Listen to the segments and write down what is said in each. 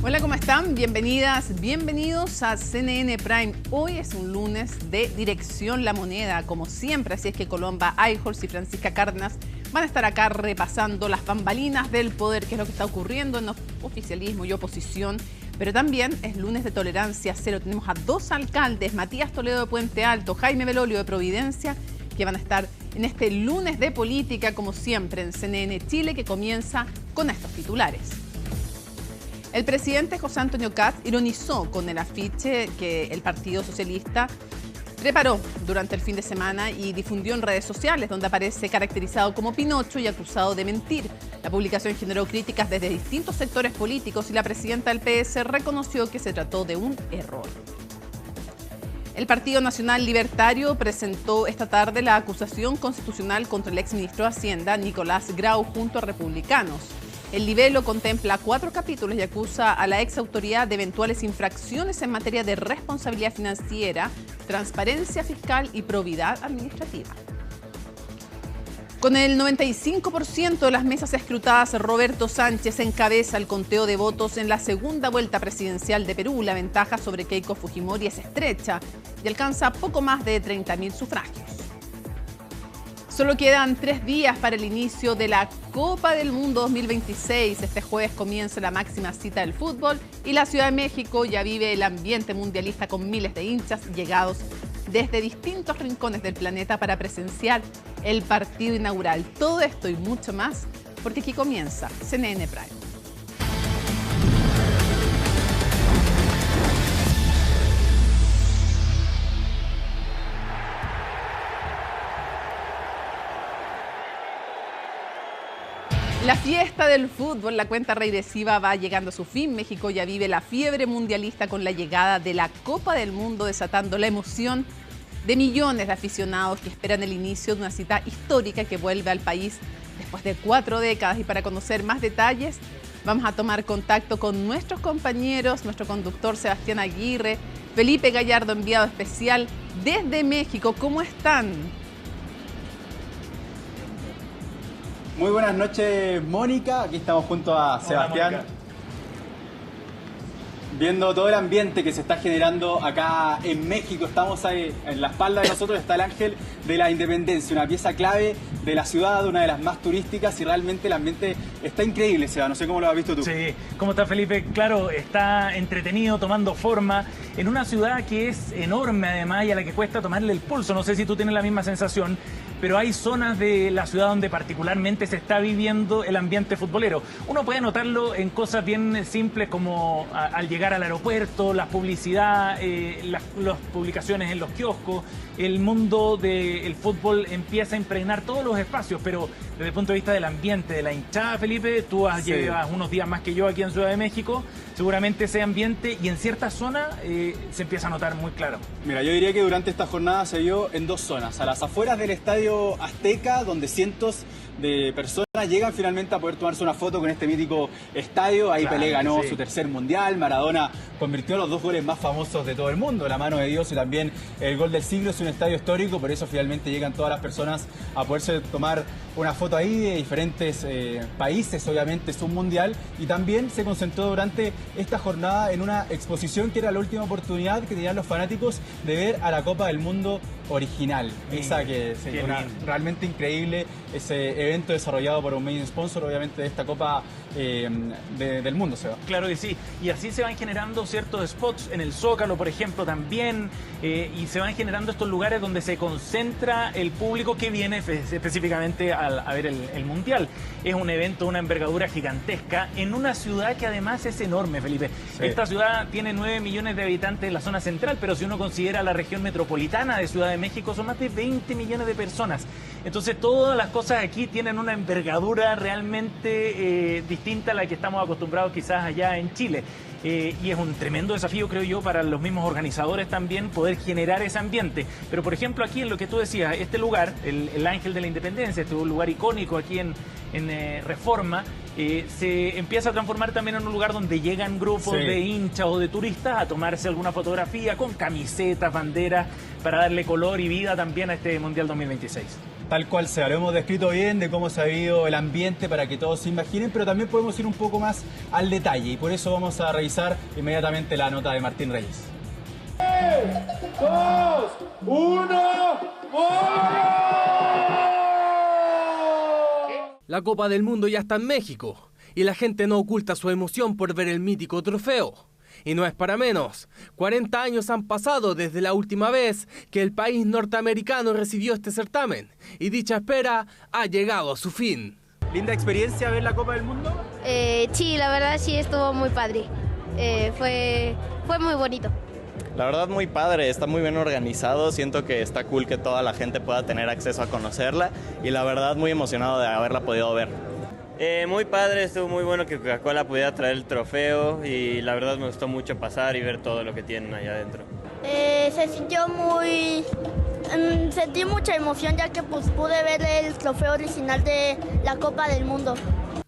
Hola, ¿cómo están? Bienvenidas, bienvenidos a CNN Prime. Hoy es un lunes de Dirección La Moneda, como siempre, así es que Colomba Eichholz y Francisca Cárdenas van a estar acá repasando las bambalinas del poder, qué es lo que está ocurriendo en oficialismo y oposición. Pero también es lunes de tolerancia cero. Tenemos a dos alcaldes, Matías Toledo de Puente Alto, Jaime Belolio de Providencia, que van a estar en este lunes de política, como siempre, en CNN Chile, que comienza con estos titulares. El presidente José Antonio Kast ironizó con el afiche que el Partido Socialista preparó durante el fin de semana y difundió en redes sociales, donde aparece caracterizado como Pinocho y acusado de mentir. La publicación generó críticas desde distintos sectores políticos y la presidenta del PS reconoció que se trató de un error. El Partido Nacional Libertario presentó esta tarde la acusación constitucional contra el exministro de Hacienda, Nicolás Grau, junto a republicanos. El libelo contempla 4 capítulos y acusa a la exautoridad de eventuales infracciones en materia de responsabilidad financiera, transparencia fiscal y probidad administrativa. Con el 95% de las mesas escrutadas, Roberto Sánchez encabeza el conteo de votos en la segunda vuelta presidencial de Perú. La ventaja sobre Keiko Fujimori es estrecha y alcanza poco más de 30.000 sufragios. Solo quedan 3 días para el inicio de la Copa del Mundo 2026. Este jueves comienza la máxima cita del fútbol y la Ciudad de México ya vive el ambiente mundialista con miles de hinchas llegados desde distintos rincones del planeta para presenciar el partido inaugural. Todo esto y mucho más, porque aquí comienza CNN Prime. La fiesta del fútbol, la cuenta regresiva va llegando a su fin. México ya vive la fiebre mundialista con la llegada de la Copa del Mundo, desatando la emoción de millones de aficionados que esperan el inicio de una cita histórica que vuelve al país después de 4 décadas. Y para conocer más detalles, vamos a tomar contacto con nuestros compañeros, nuestro conductor Sebastián Aguirre, Felipe Gallardo, enviado especial desde México. ¿Cómo están? Muy buenas noches, Mónica. Aquí estamos junto a Sebastián. Hola, viendo todo el ambiente que se está generando acá en México. Estamos ahí, en la espalda de nosotros está el Ángel de la Independencia, una pieza clave de la ciudad, una de las más turísticas, y realmente el ambiente está increíble, Seba. No sé cómo lo has visto tú. Sí, ¿cómo está, Felipe? Claro, está entretenido, tomando forma, en una ciudad que es enorme además y a la que cuesta tomarle el pulso. No sé si tú tienes la misma sensación, pero hay zonas de la ciudad donde particularmente se está viviendo el ambiente futbolero. Uno puede notarlo en cosas bien simples como al llegar al aeropuerto, la publicidad, las publicaciones en los kioscos. El mundo del fútbol empieza a impregnar todos los espacios, pero desde el punto de vista del ambiente, de la hinchada, Felipe, tú llevas unos días más que yo aquí en Ciudad de México, seguramente ese ambiente y en ciertas zonas se empieza a notar muy claro. Mira, yo diría que durante esta jornada se vio en 2 zonas, a las afueras del Estadio Azteca, donde cientos de personas llegan finalmente a poder tomarse una foto con este mítico estadio. Ahí claro, Pelé ganó su tercer mundial, Maradona convirtió los 2 goles más famosos de todo el mundo, la mano de Dios y también el gol del siglo. Es un estadio histórico, por eso finalmente llegan todas las personas a poderse tomar una foto ahí de diferentes países. Obviamente es un mundial, y también se concentró durante esta jornada en una exposición que era la última oportunidad que tenían los fanáticos de ver a la Copa del Mundo original. Esa que era realmente increíble, ese evento desarrollado por un main sponsor, obviamente, de esta Copa del Mundo, Seba. Claro que sí, y así se van generando ciertos spots en el Zócalo, por ejemplo, también, y se van generando estos lugares donde se concentra el público que viene específicamente a ver el Mundial. Es un evento, una envergadura gigantesca, en una ciudad que además es enorme, Felipe. Sí. Esta ciudad tiene 9 millones de habitantes en la zona central, pero si uno considera la región metropolitana de Ciudad de México, son más de 20 millones de personas. Entonces todas las cosas aquí tienen una envergadura realmente distinta a la que estamos acostumbrados quizás allá en Chile. Y es un tremendo desafío, creo yo, para los mismos organizadores también poder generar ese ambiente. Pero, por ejemplo, aquí en lo que tú decías, este lugar, el Ángel de la Independencia, este es un lugar icónico aquí en Reforma, se empieza a transformar también en un lugar donde llegan grupos de hinchas o de turistas a tomarse alguna fotografía con camisetas, banderas, para darle color y vida también a este Mundial 2026. tal cual sea. Lo hemos descrito bien de cómo se ha vivido el ambiente para que todos se imaginen, pero también podemos ir un poco más al detalle y por eso vamos a revisar inmediatamente la nota de Martín Reyes. 3, 2, 1, ¡gol! La Copa del Mundo ya está en México y la gente no oculta su emoción por ver el mítico trofeo. Y no es para menos, 40 años han pasado desde la última vez que el país norteamericano recibió este certamen y dicha espera ha llegado a su fin. ¿Linda experiencia ver la Copa del Mundo? Sí, la verdad sí estuvo muy padre, fue muy bonito. La verdad muy padre, está muy bien organizado, siento que está cool que toda la gente pueda tener acceso a conocerla y la verdad muy emocionado de haberla podido ver. Muy padre, estuvo muy bueno que Coca-Cola pudiera traer el trofeo y la verdad me gustó mucho pasar y ver todo lo que tienen allá adentro. Se sintió sentí mucha emoción ya que pues, pude ver el trofeo original de la Copa del Mundo.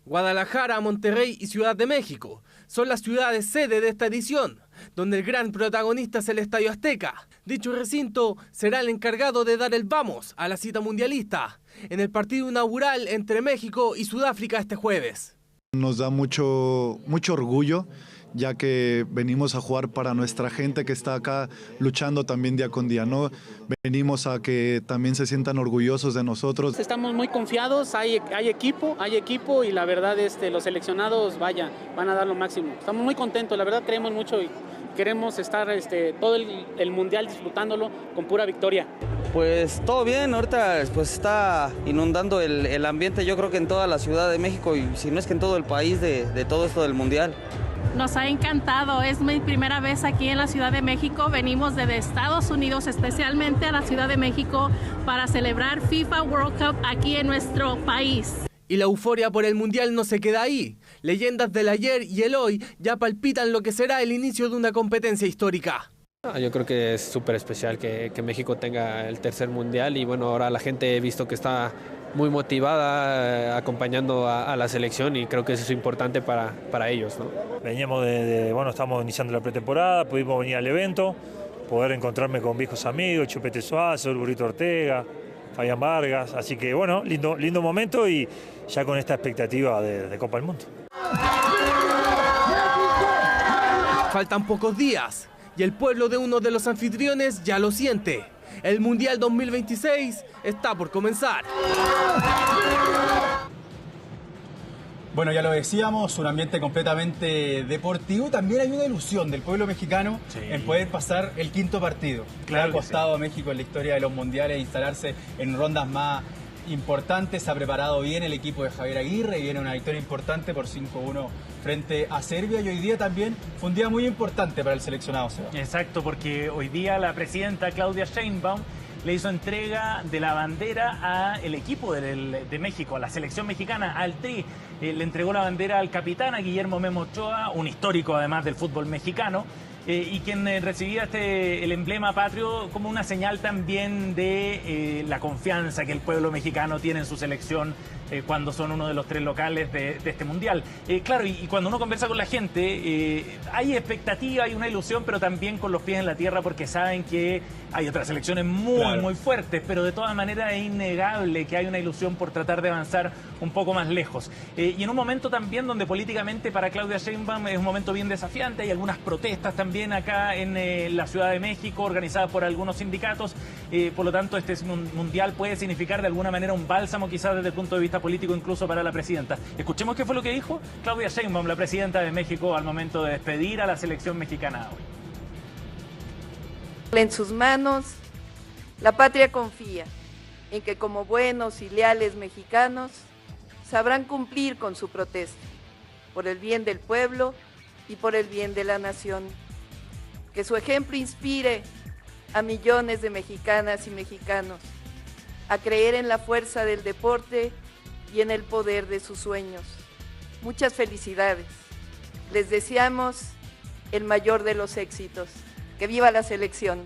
Guadalajara, Monterrey y Ciudad de México son las ciudades sede de esta edición, donde el gran protagonista es el Estadio Azteca. Dicho recinto será el encargado de dar el vamos a la cita mundialista en el partido inaugural entre México y Sudáfrica este jueves. Nos da mucho orgullo, ya que venimos a jugar para nuestra gente que está acá luchando también día con día, ¿no? Venimos a que también se sientan orgullosos de nosotros. Estamos muy confiados, hay equipo y la verdad los seleccionados van a dar lo máximo. Estamos muy contentos, la verdad creemos mucho y queremos estar todo el mundial disfrutándolo con pura victoria. Pues todo bien, ahorita pues está inundando el ambiente, yo creo que en toda la Ciudad de México y si no es que en todo el país de todo esto del mundial. Nos ha encantado, es mi primera vez aquí en la Ciudad de México, venimos desde Estados Unidos especialmente a la Ciudad de México para celebrar FIFA World Cup aquí en nuestro país. Y la euforia por el Mundial no se queda ahí. Leyendas del ayer y el hoy ya palpitan lo que será el inicio de una competencia histórica. Yo creo que es súper especial que México tenga el tercer Mundial y bueno, ahora la gente he visto que está muy motivada acompañando a la selección y creo que eso es importante para ellos, ¿no? Veníamos estamos iniciando la pretemporada, pudimos venir al evento, poder encontrarme con viejos amigos, Chupete Suazo, el Burrito Ortega, Fabián Vargas, así que bueno, lindo momento y ya con esta expectativa de Copa del Mundo. Faltan pocos días y el pueblo de uno de los anfitriones ya lo siente. El Mundial 2026 está por comenzar. Bueno, ya lo decíamos, un ambiente completamente deportivo. También hay una ilusión del pueblo mexicano en poder pasar el quinto partido. Claro, le ha costado a México en la historia de los mundiales instalarse en rondas más importantes. Se ha preparado bien el equipo de Javier Aguirre y viene una victoria importante por 5-1 frente a Serbia. Y hoy día también fue un día muy importante para el seleccionado, Seba. Exacto, porque hoy día la presidenta Claudia Sheinbaum le hizo entrega de la bandera al equipo de México, a la selección mexicana, al Tri. Le entregó la bandera al capitán, a Guillermo Memo Ochoa, un histórico además del fútbol mexicano, y quien recibía el emblema patrio como una señal también de la confianza que el pueblo mexicano tiene en su selección cuando son uno de los tres locales de este mundial. Claro, y cuando uno conversa con la gente, hay expectativa, hay una ilusión, pero también con los pies en la tierra porque saben que hay otras selecciones muy fuertes, pero de todas maneras es innegable que hay una ilusión por tratar de avanzar un poco más lejos. Y en un momento también donde políticamente para Claudia Sheinbaum es un momento bien desafiante, hay algunas protestas también acá en la Ciudad de México organizadas por algunos sindicatos, por lo tanto este mundial puede significar de alguna manera un bálsamo quizás desde el punto de vista político incluso para la presidenta. Escuchemos qué fue lo que dijo Claudia Sheinbaum, la presidenta de México, al momento de despedir a la selección mexicana hoy. En sus manos, la patria confía en que como buenos y leales mexicanos sabrán cumplir con su protesta por el bien del pueblo y por el bien de la nación. Que su ejemplo inspire a millones de mexicanas y mexicanos a creer en la fuerza del deporte y en el poder de sus sueños. Muchas felicidades. Les deseamos el mayor de los éxitos. ¡Que viva la selección!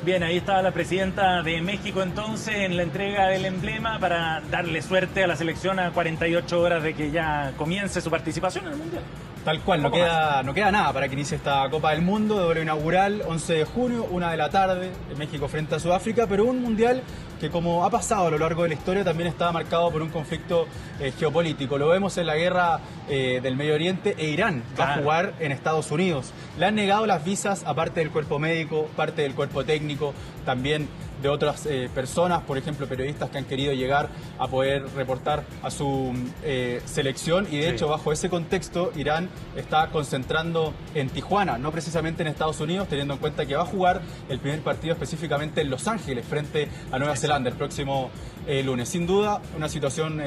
Bien, ahí estaba la presidenta de México entonces en la entrega del emblema para darle suerte a la selección a 48 horas de que ya comience su participación en el Mundial. Tal cual, no queda nada para que inicie esta Copa del Mundo, de vuelo inaugural, 11 de junio, 1 de la tarde, en México frente a Sudáfrica, pero un Mundial que, como ha pasado a lo largo de la historia, también está marcado por un conflicto geopolítico. Lo vemos en la guerra del Medio Oriente, e Irán va a jugar en Estados Unidos. Le han negado las visas a parte del cuerpo médico, parte del cuerpo técnico, también de otras personas, por ejemplo periodistas que han querido llegar a poder reportar a su selección, y de hecho bajo ese contexto Irán está concentrando en Tijuana, no precisamente en Estados Unidos, teniendo en cuenta que va a jugar el primer partido específicamente en Los Ángeles frente a Nueva Zelanda el próximo lunes. Sin duda una situación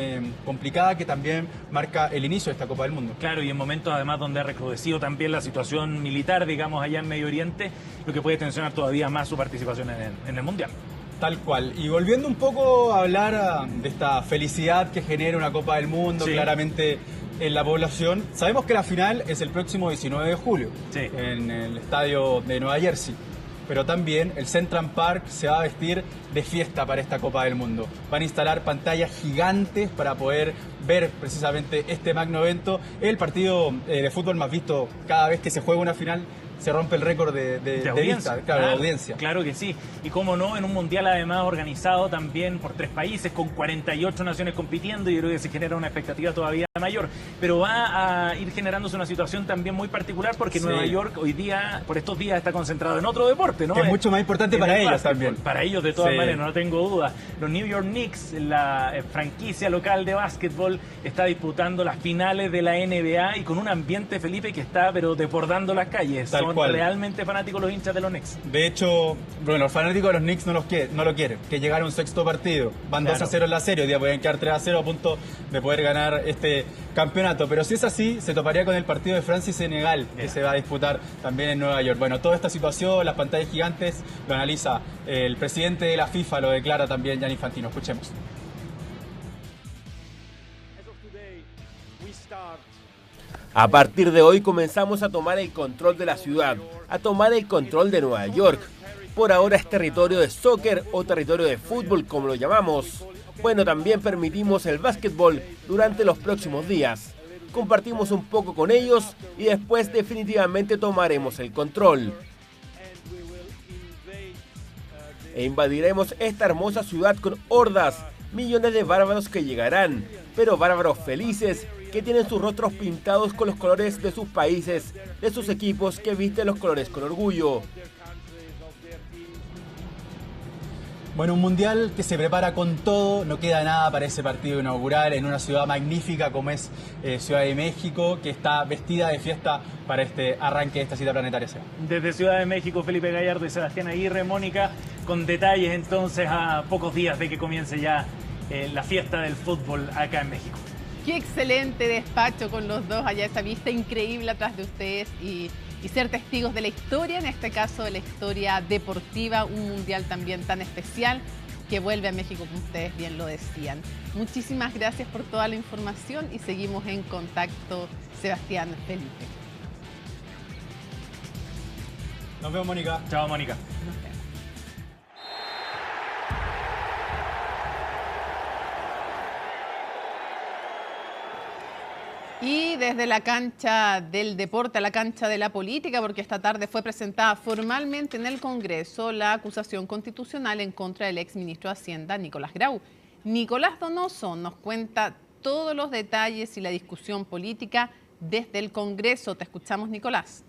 complicada que también marca el inicio de esta Copa del Mundo. Claro, y en momentos además donde ha recrudecido también la situación militar, digamos, allá en Medio Oriente, lo que puede tensionar todavía más su participación en el Mundial. Tal cual. Y volviendo un poco a hablar de esta felicidad que genera una Copa del Mundo, claramente en la población, sabemos que la final es el próximo 19 de julio en el estadio de Nueva Jersey. Pero también el Central Park se va a vestir de fiesta para esta Copa del Mundo. Van a instalar pantallas gigantes para poder ver precisamente este magno evento. El partido de fútbol más visto cada vez que se juega una final. Se rompe el récord de vista, de audiencia. Claro que sí. Y cómo no, en un mundial además organizado también por 3 países, con 48 naciones compitiendo, yo creo que se genera una expectativa todavía mayor. Pero va a ir generándose una situación también muy particular, porque Nueva York hoy día, por estos días, está concentrado en otro deporte, ¿no? Que es mucho más importante para ellos también. Para ellos, de todas maneras, no tengo duda. Los New York Knicks, la franquicia local de básquetbol, está disputando las finales de la NBA y con un ambiente, Felipe, que está pero desbordando las calles. Son realmente fanáticos los hinchas de los Knicks. De hecho, bueno, los fanáticos de los Knicks no lo quieren, que llegara un sexto partido. Van 2-0 en la serie, hoy día pueden quedar 3-0 a punto de poder ganar este campeonato. Pero si es así, se toparía con el partido de Francia y Senegal, que se va a disputar también en Nueva York. Bueno, toda esta situación, las pantallas gigantes, lo analiza el presidente de la FIFA, lo declara también Gianni Infantino. Escuchemos. A partir de hoy comenzamos a tomar el control de la ciudad, a tomar el control de Nueva York. Por ahora es territorio de soccer o territorio de fútbol, como lo llamamos. Bueno, también permitimos el básquetbol durante los próximos días. Compartimos un poco con ellos y después definitivamente tomaremos el control. E invadiremos esta hermosa ciudad con hordas, millones de bárbaros que llegarán, pero bárbaros felices, que tienen sus rostros pintados con los colores de sus países, de sus equipos que visten los colores con orgullo. Bueno, un mundial que se prepara con todo, no queda nada para ese partido inaugural en una ciudad magnífica como es Ciudad de México, que está vestida de fiesta para este arranque de esta cita planetaria. Desde Ciudad de México, Felipe Gallardo y Sebastián Aguirre, Mónica, con detalles entonces a pocos días de que comience ya la fiesta del fútbol acá en México. Qué excelente despacho con los dos allá, esa vista increíble atrás de ustedes y ser testigos de la historia, en este caso de la historia deportiva, un mundial también tan especial que vuelve a México, como ustedes bien lo decían. Muchísimas gracias por toda la información y seguimos en contacto, Sebastián, Felipe. Nos vemos, Mónica. Chao, Mónica. Nos vemos. Y desde la cancha del deporte a la cancha de la política, porque esta tarde fue presentada formalmente en el Congreso la acusación constitucional en contra del exministro de Hacienda, Nicolás Grau. Nicolás Donoso nos cuenta todos los detalles y la discusión política desde el Congreso. Te escuchamos, Nicolás.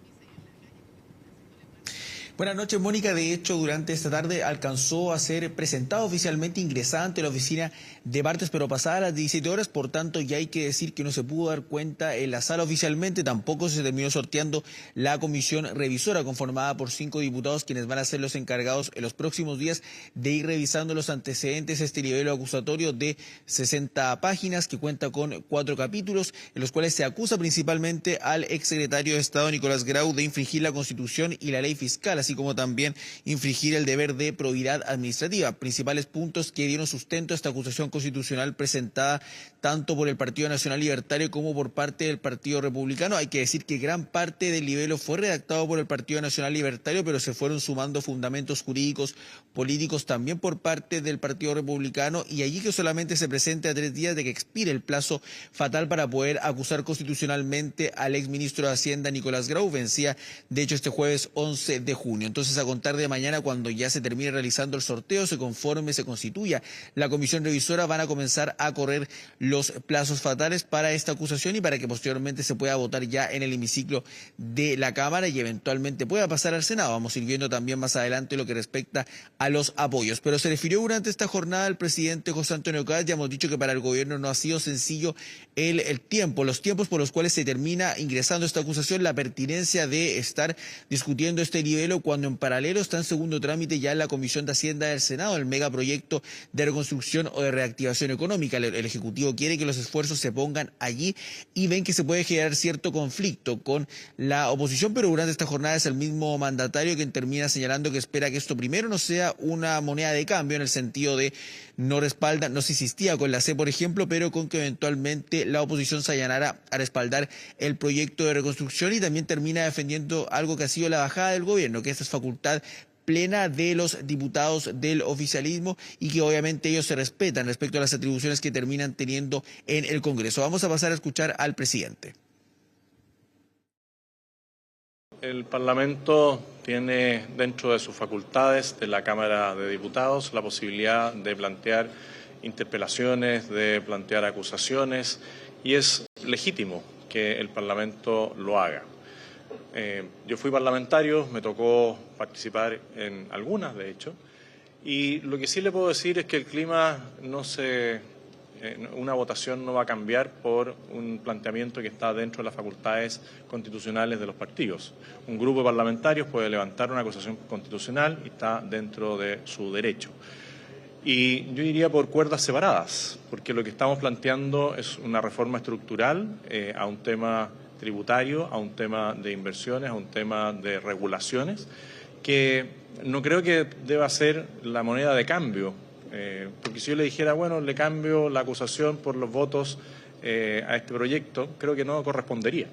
Buenas noches, Mónica. De hecho, durante esta tarde alcanzó a ser presentado oficialmente, ingresada ante la oficina de Martes, pero pasadas las 17 horas, por tanto ya hay que decir que no se pudo dar cuenta en la sala oficialmente, tampoco se terminó sorteando la comisión revisora conformada por 5 diputados, quienes van a ser los encargados en los próximos días de ir revisando los antecedentes, este nivel acusatorio de 60 páginas que cuenta con 4 capítulos, en los cuales se acusa principalmente al exsecretario de Estado Nicolás Grau de infringir la Constitución y la ley fiscal, así como también infringir el deber de probidad administrativa. Principales puntos que dieron sustento a esta acusación constitucional presentada tanto por el Partido Nacional Libertario como por parte del Partido Republicano. Hay que decir que gran parte del libelo fue redactado por el Partido Nacional Libertario, pero se fueron sumando fundamentos jurídicos, políticos también por parte del Partido Republicano, y allí que solamente se presente a 3 días de que expire el plazo fatal para poder acusar constitucionalmente al exministro de Hacienda Nicolás Grau. Vencía de hecho este jueves 11 de junio. Entonces, a contar de mañana, cuando ya se termine realizando el sorteo, se constituya la comisión revisora, van a comenzar a correr los plazos fatales para esta acusación y para que posteriormente se pueda votar ya en el hemiciclo de la Cámara y eventualmente pueda pasar al Senado. Vamos a ir viendo también más adelante lo que respecta a los apoyos. Pero se refirió durante esta jornada el presidente José Antonio Caz. Ya hemos dicho que para el gobierno no ha sido sencillo los tiempos por los cuales se termina ingresando esta acusación, la pertinencia de estar discutiendo este libelo cuando en paralelo está en segundo trámite ya en la Comisión de Hacienda del Senado el megaproyecto de reconstrucción o de reactivación económica. El Ejecutivo quiere que los esfuerzos se pongan allí y ven que se puede generar cierto conflicto con la oposición, pero durante esta jornada es el mismo mandatario quien termina señalando que espera que esto primero no sea una moneda de cambio, en el sentido de no se insistía con la C, por ejemplo, pero con que eventualmente la oposición se allanara a respaldar el proyecto de reconstrucción, y también termina defendiendo algo que ha sido la bajada del gobierno, que esta es facultad plena de los diputados del oficialismo y que obviamente ellos se respetan respecto a las atribuciones que terminan teniendo en el Congreso. Vamos a pasar a escuchar al presidente. El Parlamento tiene dentro de sus facultades de la Cámara de Diputados la posibilidad de plantear interpelaciones, de plantear acusaciones, y es legítimo que el Parlamento lo haga. Yo fui parlamentario, me tocó participar en algunas, de hecho, y lo que sí le puedo decir es que el clima una votación no va a cambiar por un planteamiento que está dentro de las facultades constitucionales de los partidos. Un grupo de parlamentarios puede levantar una acusación constitucional y está dentro de su derecho. Y yo iría por cuerdas separadas, porque lo que estamos planteando es una reforma estructural a un tema tributario, a un tema de inversiones, a un tema de regulaciones, que no creo que deba ser la moneda de cambio. Porque si yo le dijera, bueno, le cambio la acusación por los votos a este proyecto, creo que no correspondería.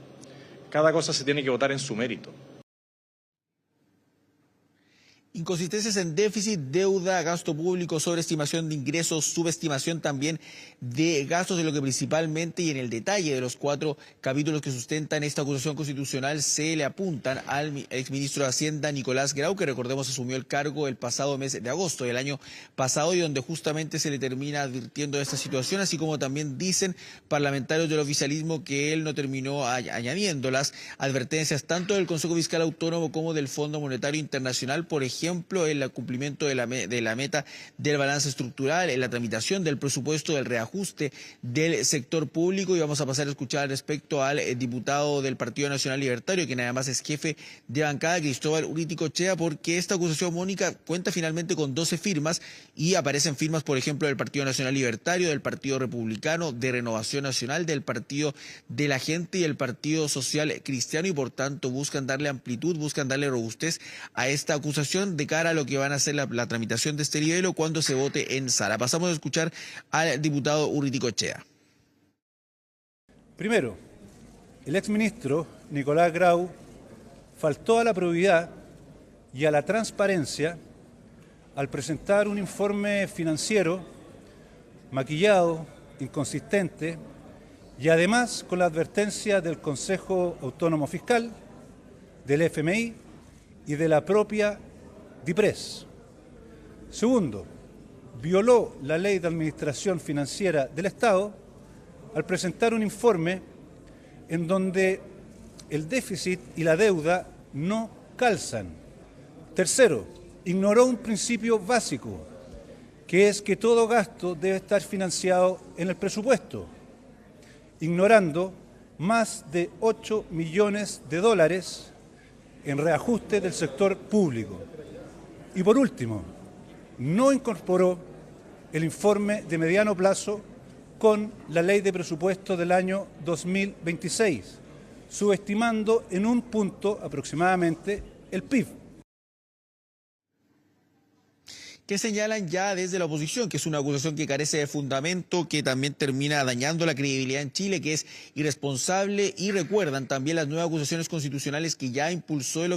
Cada cosa se tiene que votar en su mérito. Inconsistencias en déficit, deuda, gasto público, sobreestimación de ingresos, subestimación también de gastos, de lo que principalmente y en el detalle de los 4 capítulos que sustentan esta acusación constitucional se le apuntan al exministro de Hacienda Nicolás Grau, que recordemos asumió el cargo el pasado mes de agosto del año pasado, y donde justamente se le termina advirtiendo de esta situación, así como también dicen parlamentarios del oficialismo que él no terminó añadiendo las advertencias tanto del Consejo Fiscal Autónomo como del Fondo Monetario Internacional, por ejemplo, en el cumplimiento de la meta del balance estructural, en la tramitación del presupuesto, del reajuste del sector público. Y vamos a pasar a escuchar respecto al diputado del Partido Nacional Libertario, quien además es jefe de bancada, Cristóbal Urriticochea, porque esta acusación, Mónica, cuenta finalmente con 12 firmas y aparecen firmas, por ejemplo, del Partido Nacional Libertario, del Partido Republicano, de Renovación Nacional, del Partido de la Gente y el Partido Social Cristiano, y por tanto buscan darle amplitud, buscan darle robustez a esta acusación de cara a lo que van a ser la tramitación de este libelo cuando se vote en sala. Pasamos a escuchar al diputado Urriticochea. Primero, el exministro Nicolás Grau faltó a la probidad y a la transparencia al presentar un informe financiero maquillado, inconsistente y además con la advertencia del Consejo Autónomo Fiscal, del FMI y de la propia DIPRES. Segundo, violó la Ley de Administración Financiera del Estado al presentar un informe en donde el déficit y la deuda no calzan. Tercero, ignoró un principio básico, que es que todo gasto debe estar financiado en el presupuesto, ignorando más de 8 millones de dólares en reajuste del sector público. Y por último, no incorporó el informe de mediano plazo con la ley de presupuesto del año 2026, subestimando en un punto aproximadamente el PIB. que señalan ya desde la oposición que es una acusación que carece de fundamento, que también termina dañando la credibilidad en Chile, que es irresponsable, y recuerdan también las nuevas acusaciones constitucionales que ya impulsó el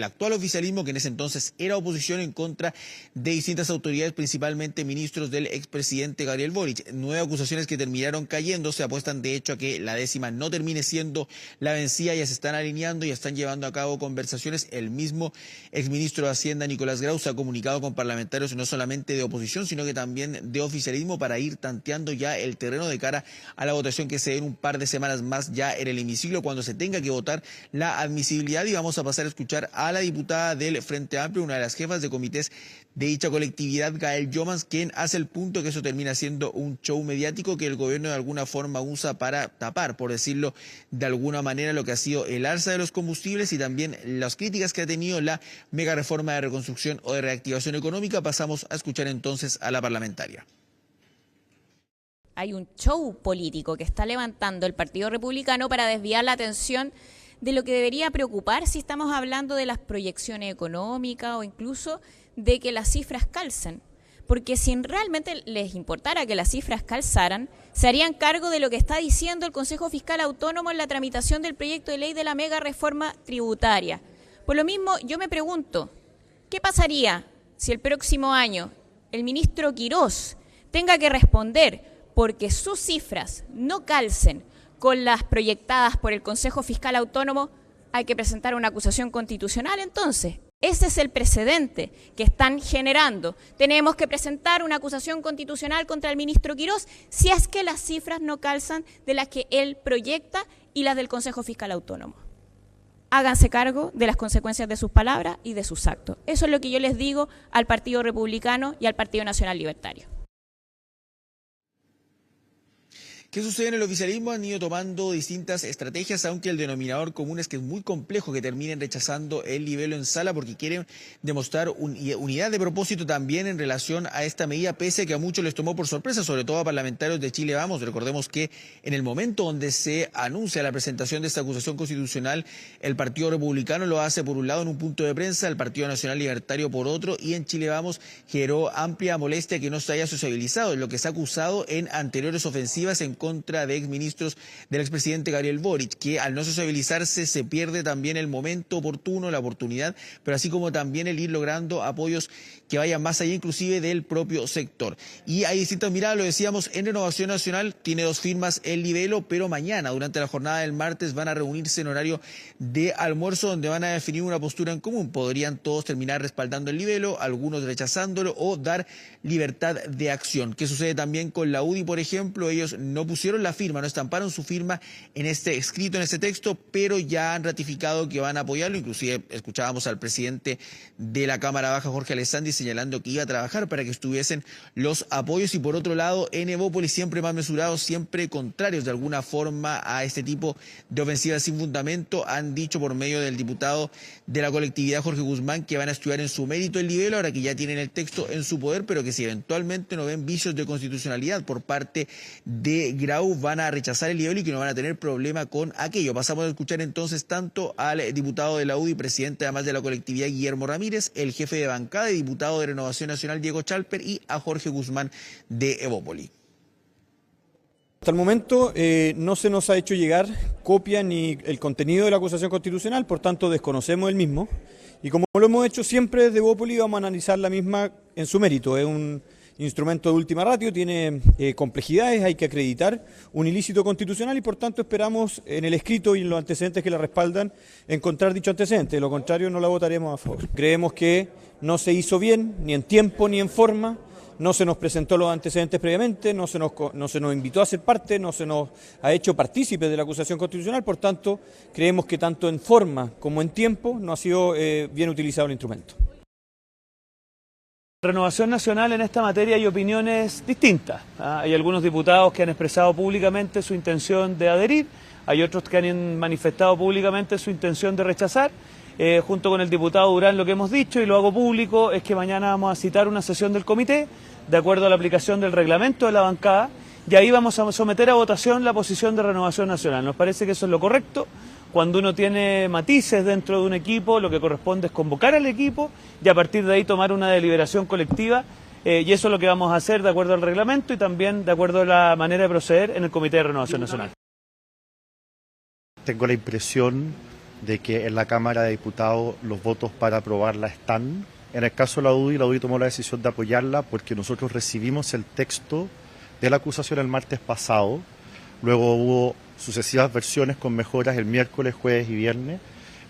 actual oficialismo, que en ese entonces era oposición, en contra de distintas autoridades, principalmente ministros del expresidente Gabriel Boric. Nuevas acusaciones que terminaron cayendo, se apuestan de hecho a que la 10ª no termine siendo la vencida, ya se están alineando, ya están llevando a cabo conversaciones. El mismo exministro de Hacienda, Nicolás Grau, se ha comunicado con parlamentarios no solamente de oposición, sino que también de oficialismo, para ir tanteando ya el terreno de cara a la votación que se dé en un par de semanas más ya en el hemiciclo, cuando se tenga que votar la admisibilidad. Y vamos a pasar a escuchar a la diputada del Frente Amplio, una de las jefas de comités de dicha colectividad, Gael Yomans, quien hace el punto que eso termina siendo un show mediático que el gobierno de alguna forma usa para tapar, por decirlo de alguna manera, lo que ha sido el alza de los combustibles y también las críticas que ha tenido la mega reforma de reconstrucción o de reactivación económica. Pasamos a escuchar entonces a la parlamentaria. Hay un show político que está levantando el Partido Republicano para desviar la atención de lo que debería preocupar si estamos hablando de las proyecciones económicas o incluso de que las cifras calcen. Porque si realmente les importara que las cifras calzaran, se harían cargo de lo que está diciendo el Consejo Fiscal Autónomo en la tramitación del proyecto de ley de la mega reforma tributaria. Por lo mismo, yo me pregunto, ¿qué pasaría si el próximo año el ministro Quirós tenga que responder porque sus cifras no calcen con las proyectadas por el Consejo Fiscal Autónomo? Hay que presentar una acusación constitucional entonces. Ese es el precedente que están generando. Tenemos que presentar una acusación constitucional contra el ministro Quirós si es que las cifras no calzan de las que él proyecta y las del Consejo Fiscal Autónomo. Háganse cargo de las consecuencias de sus palabras y de sus actos. Eso es lo que yo les digo al Partido Republicano y al Partido Nacional Libertario. ¿Qué sucede en el oficialismo? Han ido tomando distintas estrategias, aunque el denominador común es que es muy complejo que terminen rechazando el libelo en sala, porque quieren demostrar unidad de propósito también en relación a esta medida, pese a que a muchos les tomó por sorpresa, sobre todo a parlamentarios de Chile Vamos. Recordemos que en el momento donde se anuncia la presentación de esta acusación constitucional, el Partido Republicano lo hace por un lado en un punto de prensa, el Partido Nacional Libertario por otro, y en Chile Vamos generó amplia molestia que no se haya sociabilizado, en lo que se ha acusado en anteriores ofensivas en contra de exministros del expresidente Gabriel Boric, que al no sociabilizarse se pierde también el momento oportuno, la oportunidad, pero así como también el ir logrando apoyos que vayan más allá inclusive del propio sector. Y hay distintas miradas, lo decíamos, en Renovación Nacional tiene 2 firmas el libelo, pero mañana, durante la jornada del martes, van a reunirse en horario de almuerzo, donde van a definir una postura en común. Podrían todos terminar respaldando el libelo, algunos rechazándolo o dar libertad de acción. ¿Qué sucede también con la UDI, por ejemplo? Ellos no pusieron la firma, no estamparon su firma en este escrito, en este texto, pero ya han ratificado que van a apoyarlo. Inclusive escuchábamos al presidente de la Cámara Baja, Jorge Alessandri, señalando que iba a trabajar para que estuviesen los apoyos. Y por otro lado, en Evópolis, siempre más mesurados, siempre contrarios de alguna forma a este tipo de ofensivas sin fundamento, han dicho por medio del diputado de la colectividad, Jorge Guzmán, que van a estudiar en su mérito el libelo, ahora que ya tienen el texto en su poder, pero que si eventualmente no ven vicios de constitucionalidad por parte de Grau, van a rechazar el libelo y que no van a tener problema con aquello. Pasamos a escuchar entonces tanto al diputado de la UDI, presidente además de la colectividad, Guillermo Ramírez, el jefe de bancada y diputado de Renovación Nacional, Diego Chalper, y a Jorge Guzmán de Evópolis. Hasta el momento no se nos ha hecho llegar copia ni el contenido de la acusación constitucional, por tanto desconocemos el mismo. Y como lo hemos hecho siempre desde Evópolis, vamos a analizar la misma en su mérito. Es un instrumento de última ratio, tiene complejidades, hay que acreditar un ilícito constitucional y por tanto esperamos en el escrito y en los antecedentes que la respaldan encontrar dicho antecedente, de lo contrario no la votaremos a favor. Creemos que no se hizo bien, ni en tiempo ni en forma, no se nos presentó los antecedentes previamente, no se nos invitó a ser parte, no se nos ha hecho partícipe de la acusación constitucional, por tanto creemos que tanto en forma como en tiempo no ha sido bien utilizado el instrumento. Renovación Nacional en esta materia hay opiniones distintas. Hay algunos diputados que han expresado públicamente su intención de adherir, hay otros que han manifestado públicamente su intención de rechazar. Junto con el diputado Durán lo que hemos dicho, y lo hago público, es que mañana vamos a citar una sesión del comité, de acuerdo a la aplicación del reglamento de la bancada, y ahí vamos a someter a votación la posición de Renovación Nacional. Nos parece que eso es lo correcto. Cuando uno tiene matices dentro de un equipo, lo que corresponde es convocar al equipo y a partir de ahí tomar una deliberación colectiva. Y eso es lo que vamos a hacer de acuerdo al reglamento y también de acuerdo a la manera de proceder en el Comité de Renovación Nacional. Tengo la impresión de que en la Cámara de Diputados los votos para aprobarla están. En el caso de la UDI tomó la decisión de apoyarla porque nosotros recibimos el texto de la acusación el martes pasado, luego hubo sucesivas versiones con mejoras el miércoles, jueves y viernes,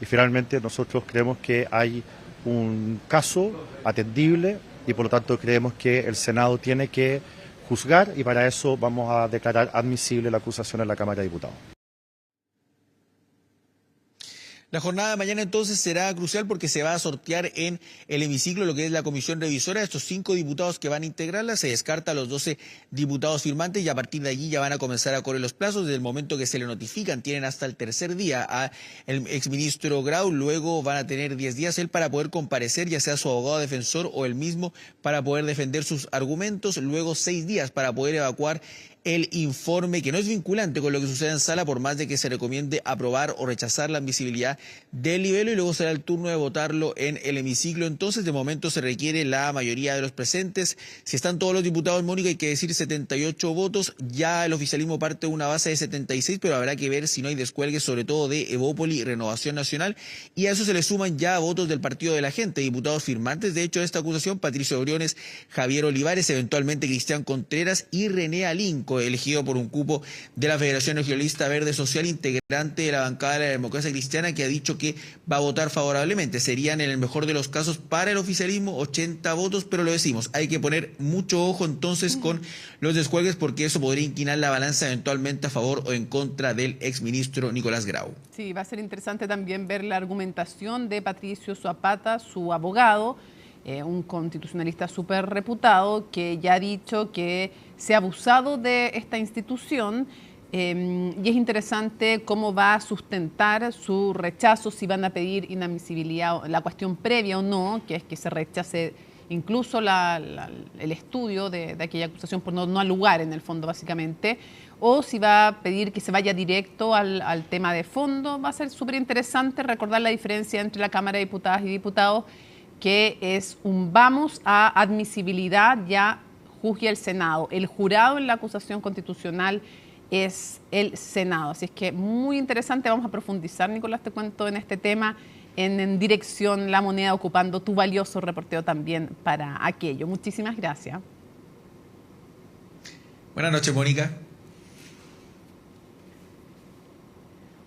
y finalmente nosotros creemos que hay un caso atendible y por lo tanto creemos que el Senado tiene que juzgar y para eso vamos a declarar admisible la acusación en la Cámara de Diputados. La jornada de mañana entonces será crucial porque se va a sortear en el hemiciclo lo que es la comisión revisora. Estos 5 diputados que van a integrarla, se descarta a los 12 diputados firmantes y a partir de allí ya van a comenzar a correr los plazos. Desde el momento que se le notifican, tienen hasta el tercer día al exministro Grau, luego van a tener 10 días él para poder comparecer, ya sea su abogado defensor o él mismo, para poder defender sus argumentos, luego 6 días para poder evacuar el informe, que no es vinculante con lo que sucede en sala, por más de que se recomiende aprobar o rechazar la admisibilidad del libelo, y luego será el turno de votarlo en el hemiciclo. Entonces, de momento se requiere la mayoría de los presentes. Si están todos los diputados, Mónica, hay que decir 78 votos. Ya el oficialismo parte de una base de 76, pero habrá que ver si no hay descuelgues, sobre todo de Evópoli y Renovación Nacional. Y a eso se le suman ya votos del Partido de la Gente, diputados firmantes, de hecho, de esta acusación: Patricio Briones, Javier Olivares, eventualmente Cristian Contreras y René Alinco, elegido por un cupo de la Federación Regionalista Verde Social, integrante de la bancada de la Democracia Cristiana, que ha dicho que va a votar favorablemente. Serían, en el mejor de los casos, para el oficialismo 80 votos, pero lo decimos, hay que poner mucho ojo entonces con los descuelgues, porque eso podría inclinar la balanza eventualmente a favor o en contra del exministro Nicolás Grau. Sí, va a ser interesante también ver la argumentación de Patricio Zapata, su abogado, un constitucionalista súper reputado, que ya ha dicho que se ha abusado de esta institución, y es interesante cómo va a sustentar su rechazo, si van a pedir inadmisibilidad, la cuestión previa o no, que es que se rechace incluso el estudio de aquella acusación por no al lugar, en el fondo, básicamente, o si va a pedir que se vaya directo al tema de fondo. Va a ser súper interesante recordar la diferencia entre la Cámara de Diputadas y Diputados, que es un vamos a admisibilidad, ya juzgue el Senado. El jurado en la acusación constitucional es el Senado. Así es que muy interesante, vamos a profundizar, Nicolás, te cuento, en este tema en Dirección La Moneda, ocupando tu valioso reporteo también para aquello. Muchísimas gracias. Buenas noches, Mónica.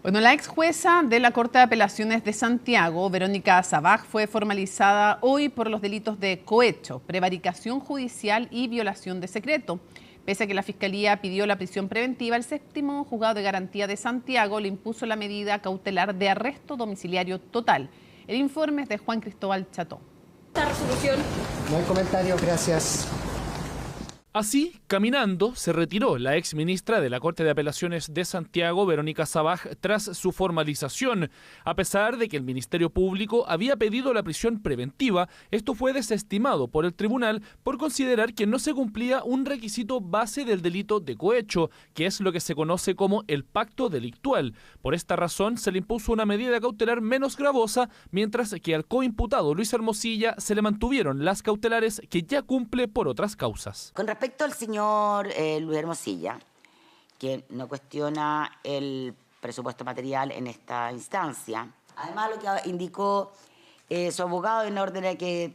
Bueno, la ex jueza de la Corte de Apelaciones de Santiago, Verónica Sabaj, fue formalizada hoy por los delitos de cohecho, prevaricación judicial y violación de secreto. Pese a que la Fiscalía pidió la prisión preventiva, el 7º Juzgado de Garantía de Santiago le impuso la medida cautelar de arresto domiciliario total. El informe es de Juan Cristóbal Cható. Esta resolución. No hay comentario, gracias. Así, caminando, se retiró la ex ministra de la Corte de Apelaciones de Santiago, Verónica Sabaj, tras su formalización. A pesar de que el Ministerio Público había pedido la prisión preventiva, esto fue desestimado por el tribunal por considerar que no se cumplía un requisito base del delito de cohecho, que es lo que se conoce como el pacto delictual. Por esta razón, se le impuso una medida cautelar menos gravosa, mientras que al coimputado Luis Hermosilla se le mantuvieron las cautelares que ya cumple por otras causas. Con respecto al señor Luis Hermosilla, que no cuestiona el presupuesto material en esta instancia, además lo que indicó su abogado en orden a que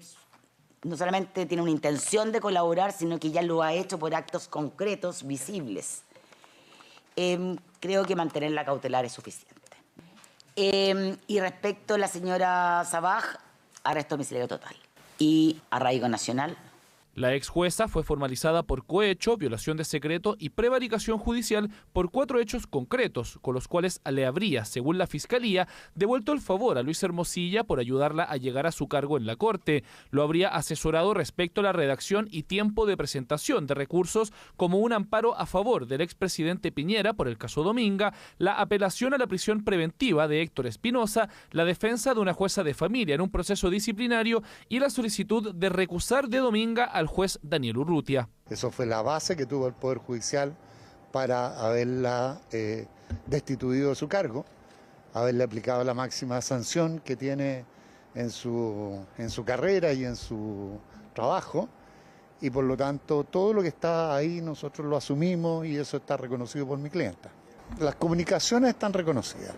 no solamente tiene una intención de colaborar, sino que ya lo ha hecho por actos concretos, visibles. Creo que mantener la cautelar es suficiente. Y respecto a la señora Sabaj, arresto domiciliario total y arraigo nacional. La ex jueza fue formalizada por cohecho, violación de secreto y prevaricación judicial por 4 hechos concretos, con los cuales le habría, según la Fiscalía, devuelto el favor a Luis Hermosilla por ayudarla a llegar a su cargo en la Corte. Lo habría asesorado respecto a la redacción y tiempo de presentación de recursos, como un amparo a favor del expresidente Piñera por el caso Dominga, la apelación a la prisión preventiva de Héctor Espinosa, la defensa de una jueza de familia en un proceso disciplinario y la solicitud de recusar de Dominga al juez Daniel Urrutia. Eso fue la base que tuvo el Poder Judicial para haberla destituido de su cargo. haberle aplicado la máxima sanción que tiene en su carrera y en su trabajo, y por lo tanto todo lo que está ahí nosotros lo asumimos y eso está reconocido por mi clienta. Las comunicaciones están reconocidas,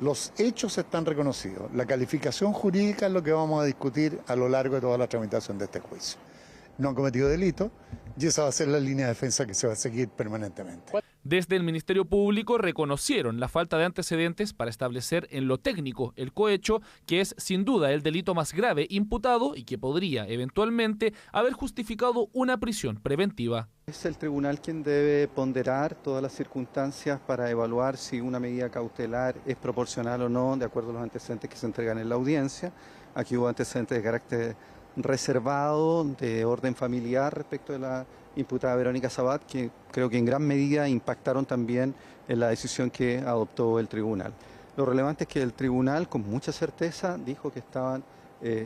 los hechos están reconocidos, la calificación jurídica es lo que vamos a discutir a lo largo de toda la tramitación de este juicio. No han cometido delito y esa va a ser la línea de defensa que se va a seguir permanentemente. Desde el Ministerio Público reconocieron la falta de antecedentes para establecer en lo técnico el cohecho, que es sin duda el delito más grave imputado y que podría eventualmente haber justificado una prisión preventiva. Es el tribunal quien debe ponderar todas las circunstancias para evaluar si una medida cautelar es proporcional o no, de acuerdo a los antecedentes que se entregan en la audiencia. Aquí hubo antecedentes de carácter reservado, de orden familiar respecto de la imputada Verónica Sabat, que creo que en gran medida impactaron también en la decisión que adoptó el tribunal. Lo relevante es que el tribunal con mucha certeza dijo que estaban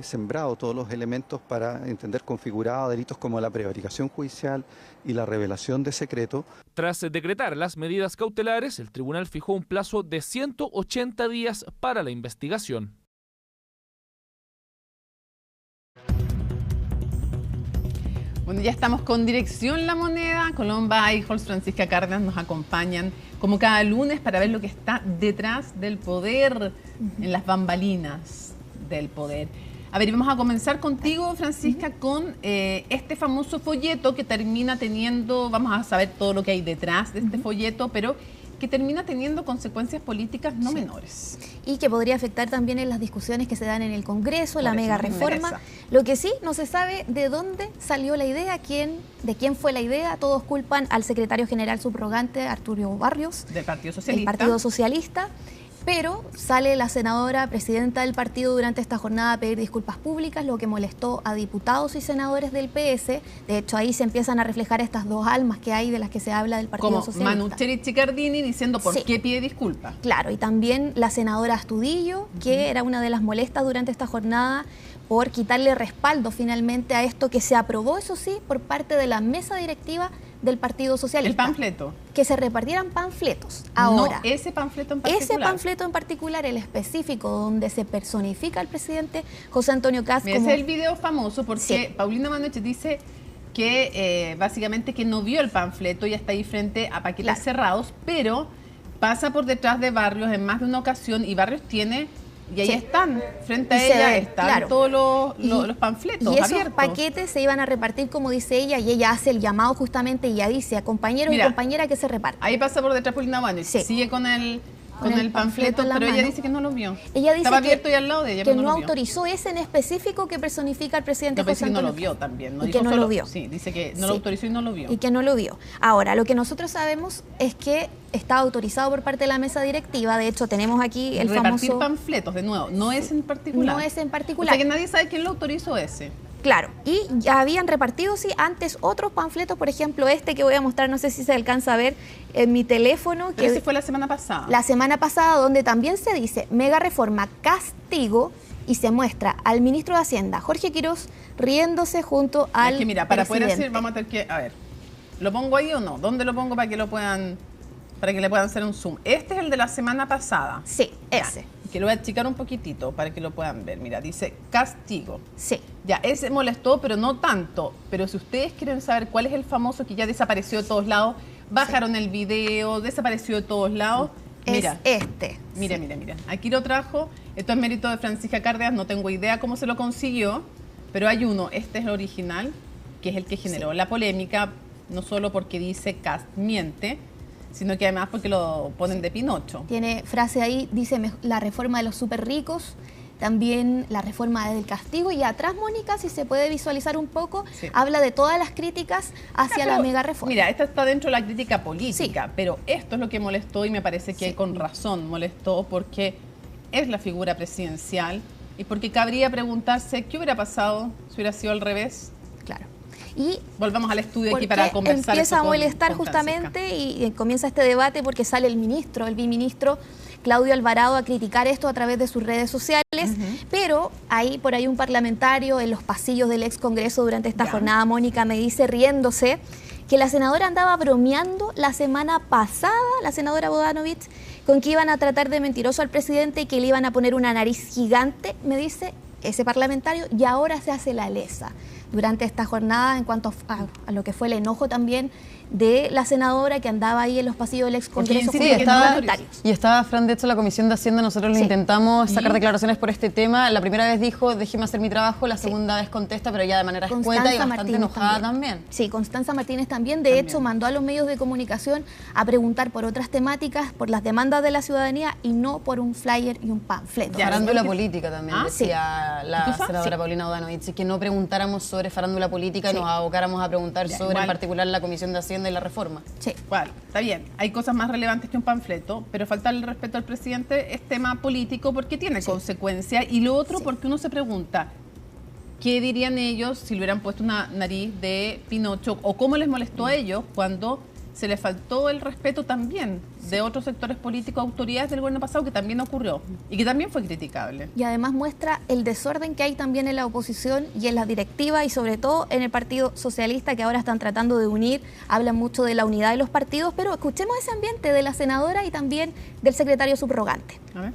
sembrados todos los elementos para entender configurados delitos como la prevaricación judicial y la revelación de secreto. Tras decretar las medidas cautelares, el tribunal fijó un plazo de 180 días para la investigación. Bueno, ya estamos con Dirección La Moneda. Colomba Eijols, Francisca Cárdenas nos acompañan como cada lunes para ver lo que está detrás del poder, en las bambalinas del poder. A ver, vamos a comenzar contigo, Francisca, con este famoso folleto que termina teniendo, vamos a saber todo lo que hay detrás de este folleto, pero que termina teniendo consecuencias políticas no menores. Y que podría afectar también en las discusiones que se dan en el Congreso, la mega reforma. Lo que sí, no se sabe de dónde salió la idea, de quién fue la idea. Todos culpan al secretario general subrogante, Arturo Barrios. Del Partido Socialista. Del Partido Socialista. Pero sale la senadora presidenta del partido durante esta jornada a pedir disculpas públicas, lo que molestó a diputados y senadores del PS. De hecho, ahí se empiezan a reflejar estas dos almas que hay de las que se habla del Partido Socialista. Como Manucheri Chicardini diciendo por qué pide disculpas. Claro, y también la senadora Astudillo, que era una de las molestas durante esta jornada por quitarle respaldo finalmente a esto que se aprobó, eso sí, por parte de la mesa directiva del Partido Socialista. El panfleto. Que se repartieran panfletos. Ahora, no, ese panfleto en particular. Ese panfleto en particular, el específico, donde se personifica al presidente José Antonio Kast. Ese es el video famoso porque Paulina Manucci dice que básicamente que no vio el panfleto y está ahí frente a paquetes cerrados, pero pasa por detrás de Barrios en más de una ocasión y Barrios tiene... Y ahí están, frente a ella están todos los panfletos y esos abiertos. Paquetes se iban a repartir, como dice ella, y ella hace el llamado justamente y ella dice a compañeros y compañeras que se repartan. Ahí pasa por detrás Paulina Manucci, sigue con el panfleto, pero ella dice que no lo vio. Ella dice estaba abierto y al lado de ella, que pero no autorizó ese en específico que personifica al presidente José Antonio. No lo vio también. No, y que no lo vio. Sí, dice que no lo autorizó y no lo vio. Y que no lo vio. Ahora, lo que nosotros sabemos es que está autorizado por parte de la mesa directiva. De hecho, tenemos aquí el repartir famoso... panfletos, de nuevo, no es en particular. No es en particular. O sea que nadie sabe quién lo autorizó ese. Claro, y ya habían repartido, antes otros panfletos, por ejemplo, este que voy a mostrar, no sé si se alcanza a ver en mi teléfono. Pero ese fue la semana pasada. La semana pasada, donde también se dice mega reforma, castigo, y se muestra al ministro de Hacienda, Jorge Quiroz, riéndose junto al que mira, para presidente. poder hacer, vamos a tener que, a ver, ¿lo pongo ahí o no? ¿Dónde lo pongo para que le puedan hacer un zoom? Este es el de la semana pasada. Sí, ese. Que lo voy a achicar un poquitito para que lo puedan ver. Mira, dice castigo. Sí. Ya, ese molestó, pero no tanto. Pero si ustedes quieren saber cuál es el famoso que ya desapareció de todos lados, bajaron el video, desapareció de todos lados. Mira, es este. Mira. Aquí lo trajo. Esto es mérito de Francisca Cárdenas. No tengo idea cómo se lo consiguió, pero hay uno. Este es el original, que es el que generó la polémica, no solo porque dice Kast miente, sino que además porque lo ponen de Pinocho. Tiene frase ahí, dice la reforma de los súper ricos, también la reforma del castigo, y atrás, Mónica, si se puede visualizar un poco, habla de todas las críticas hacia la mega reforma. Mira, esta está dentro de la crítica política, pero esto es lo que molestó y me parece que con razón molestó porque es la figura presidencial y porque cabría preguntarse qué hubiera pasado si hubiera sido al revés. Claro. Y volvamos al estudio aquí para conversar. Empieza a molestar justamente y comienza este debate porque sale el biministro Claudio Alvarado a criticar esto a través de sus redes sociales, pero por ahí un parlamentario en los pasillos del ex Congreso durante esta jornada, Mónica, me dice riéndose que la senadora andaba bromeando la semana pasada, la senadora Bodanovich, con que iban a tratar de mentiroso al presidente y que le iban a poner una nariz gigante, me dice ese parlamentario, y ahora se hace la lesa. Durante esta jornada, en cuanto a lo que fue el enojo también de la senadora que andaba ahí en los pasillos del ex Congreso. Sí, estaba Fran, de hecho, la Comisión de Hacienda, nosotros le intentamos sacar declaraciones por este tema. La primera vez dijo, déjeme hacer mi trabajo, la segunda vez contesta, pero ya de manera escueta y bastante enojada también. Sí, Constanza Martínez también, de hecho, mandó a los medios de comunicación a preguntar por otras temáticas, por las demandas de la ciudadanía y no por un flyer y un panfleto. Farándula política también, decía la senadora Paulina Bodanovich, que no preguntáramos sobre farándula política y nos abocáramos a preguntar sobre en particular la Comisión de Hacienda y la reforma. Sí, bueno, está bien. Hay cosas más relevantes que un panfleto, pero faltarle el respeto al presidente es tema político porque tiene consecuencias. Y lo otro porque uno se pregunta, ¿qué dirían ellos si le hubieran puesto una nariz de Pinocho? ¿O cómo les molestó a ellos cuando se les faltó el respeto también de otros sectores políticos, autoridades del gobierno pasado, que también ocurrió y que también fue criticable? Y además muestra el desorden que hay también en la oposición y en la directiva y sobre todo en el Partido Socialista, que ahora están tratando de unir, hablan mucho de la unidad de los partidos, pero escuchemos ese ambiente de la senadora y también del secretario subrogante. A ver.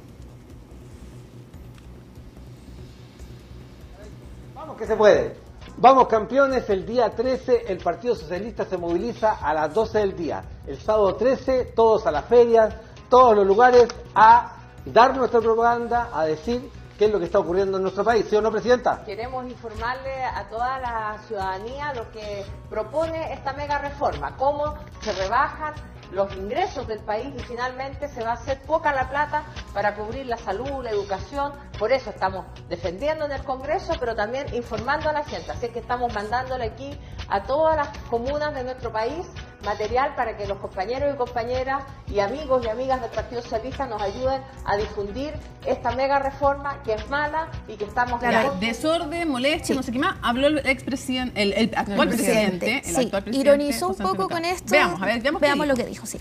Vamos que se puede. Vamos campeones, el día 13 el Partido Socialista se moviliza a las 12 del día. El sábado 13 todos a las ferias, todos los lugares a dar nuestra propaganda, a decir qué es lo que está ocurriendo en nuestro país. ¿Sí o no, Presidenta? Queremos informarle a toda la ciudadanía lo que propone esta mega reforma, cómo se rebajan los ingresos del país y finalmente se va a hacer poca la plata para cubrir la salud, la educación. Por eso estamos defendiendo en el Congreso, pero también informando a la gente. Así que estamos mandándole aquí a todas las comunas de nuestro país material para que los compañeros y compañeras y amigos y amigas del Partido Socialista nos ayuden a difundir esta mega reforma que es mala y que estamos... Desorden, molestia, no sé qué más. Habló el expresidente, el actual presidente. Sí, ironizó un poco con esto. Veamos, a ver, veamos lo que dijo, sí.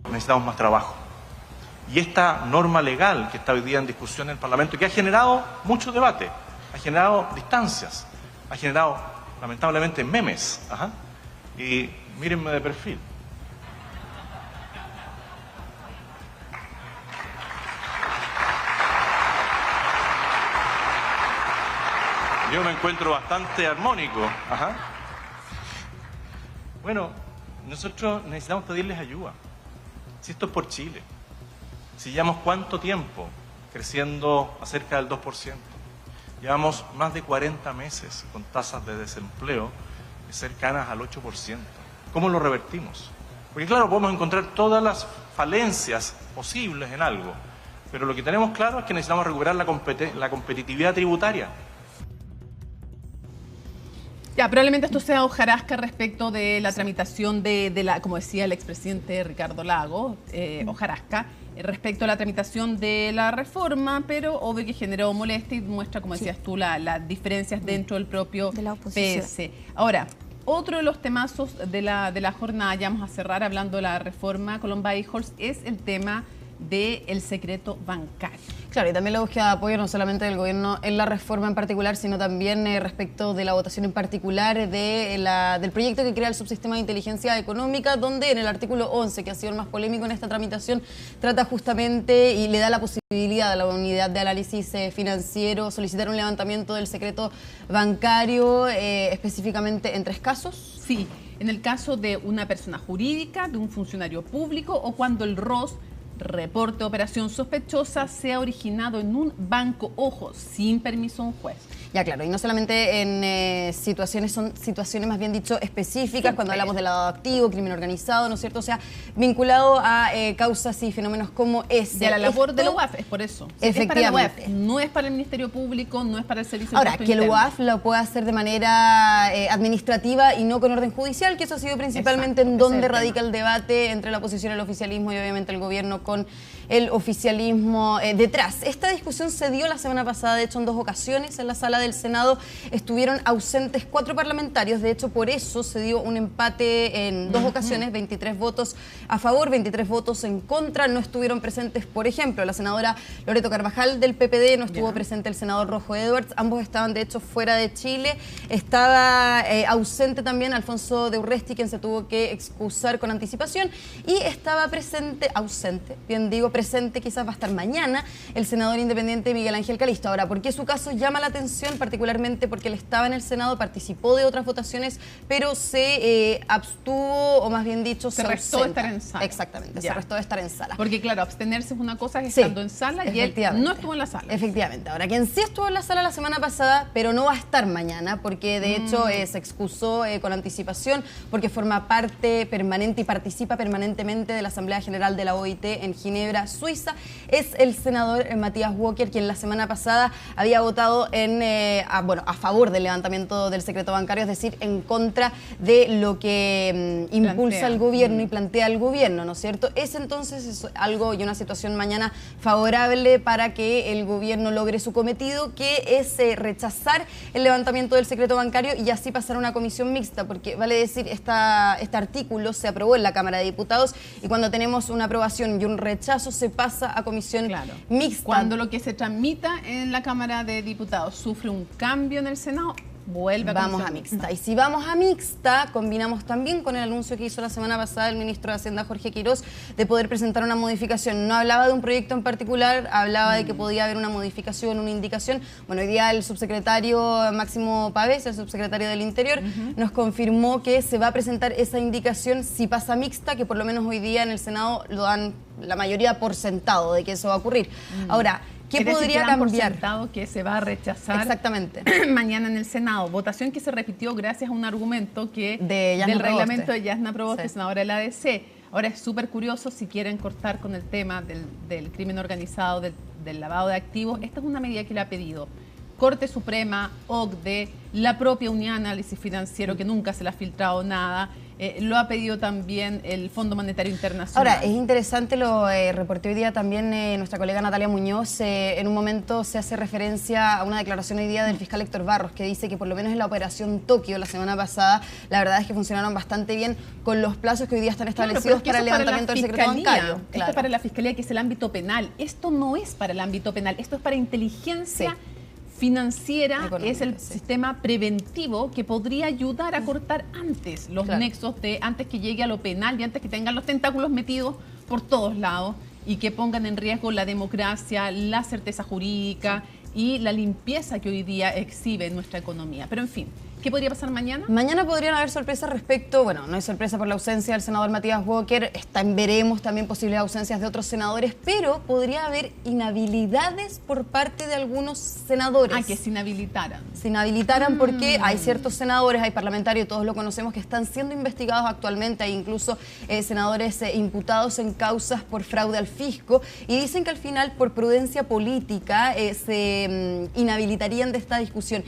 Necesitamos más trabajo. Y esta norma legal que está hoy día en discusión en el Parlamento, que ha generado mucho debate, ha generado distancias, ha generado lamentablemente memes. Y mírenme de perfil. Yo me encuentro bastante armónico. Bueno, nosotros necesitamos pedirles ayuda. Si esto es por Chile. Si llevamos cuánto tiempo creciendo a cerca del 2%. Llevamos más de 40 meses con tasas de desempleo cercanas al 8%. ¿Cómo lo revertimos? Porque claro, podemos encontrar todas las falencias posibles en algo, pero lo que tenemos claro es que necesitamos recuperar la competitividad tributaria. Ya, probablemente esto sea hojarasca respecto de la tramitación de la, como decía el expresidente Ricardo Lagos, hojarasca, respecto a la tramitación de la reforma, pero obvio que generó molestia y muestra, como decías tú, las diferencias dentro del propio PS. Ahora, otro de los temazos de la jornada, ya vamos a cerrar hablando de la reforma Colomba-Eichholz, es el tema del secreto bancario. Claro, y también la búsqueda de apoyo no solamente del gobierno en la reforma en particular, sino también respecto de la votación en particular del proyecto que crea el subsistema de inteligencia económica, donde en el artículo 11, que ha sido el más polémico en esta tramitación, trata justamente y le da la posibilidad a la unidad de análisis financiero solicitar un levantamiento del secreto bancario, específicamente en 3 casos. Sí, en el caso de una persona jurídica, de un funcionario público o cuando el ROS, reporte de operación sospechosa, sea originado en un banco, ojo, sin permiso de un juez. Ya, claro, y no solamente en situaciones, son situaciones más bien dicho específicas, cuando hablamos de lavado de activo, crimen organizado, ¿no es cierto? O sea, vinculado a causas y fenómenos como ese. De la labor de la UAF, es por eso. Efectivamente. Es para la UAF, no es para el Ministerio Público, no es para el Servicio Ahora, que el UAF lo pueda hacer de manera administrativa y no con orden judicial, que eso ha sido principalmente en donde radica el debate entre la oposición y el oficialismo y obviamente el gobierno con el oficialismo detrás. Esta discusión se dio la semana pasada, de hecho en 2 ocasiones en la sala del Senado estuvieron ausentes 4 parlamentarios, de hecho por eso se dio un empate en 2 ocasiones, 23 votos a favor, 23 votos en contra. No estuvieron presentes, por ejemplo, la senadora Loreto Carvajal del PPD, no estuvo presente el senador Rojo Edwards, ambos estaban de hecho fuera de Chile. Estaba ausente también Alfonso de Urresti, quien se tuvo que excusar con anticipación, y estaba ausente, bien digo, presente, quizás va a estar mañana, el senador independiente Miguel Ángel Calisto. Ahora, ¿por qué su caso llama la atención? Particularmente porque él estaba en el Senado, participó de otras votaciones, pero se abstuvo, o más bien dicho, se restó de estar en sala. Exactamente, se restó de estar en sala. Porque claro, abstenerse es una cosa, estando en sala, y él no estuvo en la sala. Efectivamente. Ahora, quien sí estuvo en la sala la semana pasada, pero no va a estar mañana, porque de hecho se excusó con anticipación, porque forma parte permanente y participa permanentemente de la Asamblea General de la OIT en Ginebra, Suiza, es el senador Matías Walker, quien la semana pasada había votado a favor del levantamiento del secreto bancario, es decir, en contra de lo que impulsa el gobierno y plantea el gobierno, ¿no es cierto? Es entonces algo y una situación mañana favorable para que el gobierno logre su cometido, que es rechazar el levantamiento del secreto bancario y así pasar a una comisión mixta, porque vale decir, este artículo se aprobó en la Cámara de Diputados y cuando tenemos una aprobación y un rechazo se pasa a comisión mixta. Cuando lo que se tramita en la Cámara de Diputados sufre un cambio en el Senado, vamos a mixta. Y si vamos a mixta, combinamos también con el anuncio que hizo la semana pasada el ministro de Hacienda, Jorge Quirós, de poder presentar una modificación. No hablaba de un proyecto en particular, hablaba de que podía haber una modificación, una indicación. Bueno, hoy día el subsecretario Máximo Pavés, el subsecretario del Interior, nos confirmó que se va a presentar esa indicación si pasa mixta, que por lo menos hoy día en el Senado lo dan la mayoría por sentado de que eso va a ocurrir. Ahora, ¿qué podría cambiar? Que se va a rechazar. Exactamente. Mañana en el Senado. Votación que se repitió gracias a un argumento que del reglamento de Yasna Proboste, senadora de la ADC. Ahora es súper curioso, si quieren cortar con el tema del crimen organizado, del lavado de activos, esta es una medida que le ha pedido Corte Suprema, OCDE, la propia Unidad de Análisis Financiero, que nunca se le ha filtrado nada. Lo ha pedido también el Fondo Monetario Internacional. Ahora, es interesante, lo reportó hoy día también nuestra colega Natalia Muñoz. En un momento se hace referencia a una declaración hoy día del fiscal Héctor Barros, que dice que por lo menos en la operación Tokio la semana pasada, la verdad es que funcionaron bastante bien con los plazos que hoy día están establecidos para el levantamiento del secreto bancario. Esto es para la Fiscalía, que es el ámbito penal. Esto no es para el ámbito penal, esto es para inteligencia financiera, es el sistema preventivo que podría ayudar a cortar antes los nexos antes que llegue a lo penal y antes que tengan los tentáculos metidos por todos lados y que pongan en riesgo la democracia, la certeza jurídica y la limpieza que hoy día exhibe nuestra economía. Pero en fin, ¿qué podría pasar mañana? Mañana podrían haber sorpresas respecto, bueno, no hay sorpresa por la ausencia del senador Matías Walker, veremos también posibles ausencias de otros senadores, pero podría haber inhabilidades por parte de algunos senadores. Que se inhabilitaran. Se inhabilitaran porque hay ciertos senadores, hay parlamentarios, todos lo conocemos, que están siendo investigados actualmente, hay incluso senadores imputados en causas por fraude al fisco, y dicen que al final, por prudencia política, se inhabilitarían de esta discusión.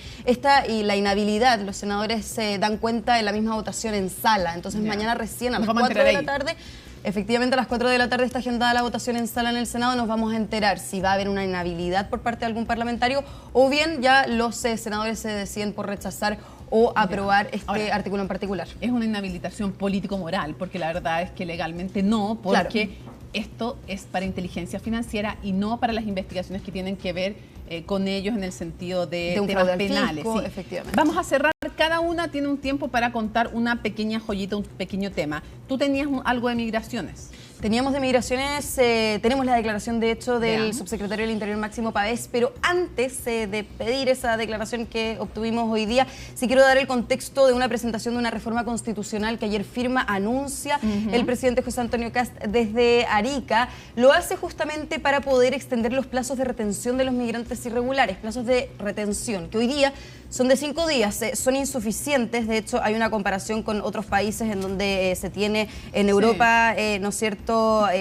Y la inhabilidad, los senadores se dan cuenta de la misma votación en sala. Entonces mañana recién a las 4 de la tarde, efectivamente a las 4 de la tarde está agendada la votación en sala en el Senado, nos vamos a enterar si va a haber una inhabilidad por parte de algún parlamentario o bien ya los senadores se deciden por rechazar o aprobar este artículo en particular. Es una inhabilitación político-moral, porque la verdad es que legalmente no, porque esto es para inteligencia financiera y no para las investigaciones que tienen que ver con ellos en el sentido de temas penales. Fisco, efectivamente. Vamos a cerrar, cada una tiene un tiempo para contar una pequeña joyita, un pequeño tema. Tú tenías algo de migraciones. Teníamos de migraciones, tenemos la declaración de hecho del subsecretario del Interior Máximo Pavés, pero antes de pedir esa declaración que obtuvimos hoy día, sí quiero dar el contexto de una presentación de una reforma constitucional que ayer anuncia el presidente José Antonio Kast desde Arica. Lo hace justamente para poder extender los plazos de retención de los migrantes irregulares, plazos de retención que hoy día son de 5 días, son insuficientes. De hecho, hay una comparación con otros países en donde se tiene en Europa, ¿no es cierto?,